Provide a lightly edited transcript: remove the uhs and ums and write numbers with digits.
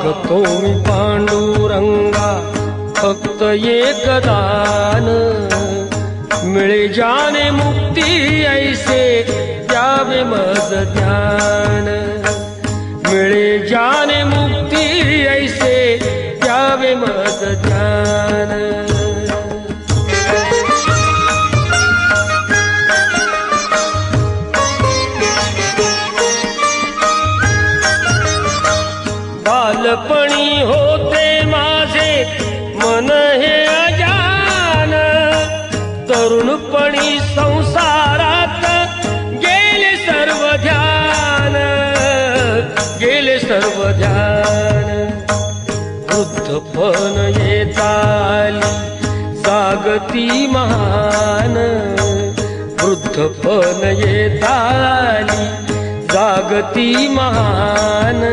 मागतो मी पांडुरंगा फक्त एक दान, मिळे जाने मुक्ती ऐसे द्यावे मज ज्ञान, मिळे जाने मुक्ती ऐसे द्यावे मज ज्ञान। बालपणी होते माझे मन हे अजान, तरुणपणी संसारात गेले सर्व ध्यान, गेले सर्व ध्यान। वृद्धपण येताली जागती महान, वृद्धपण येताली जागती महान।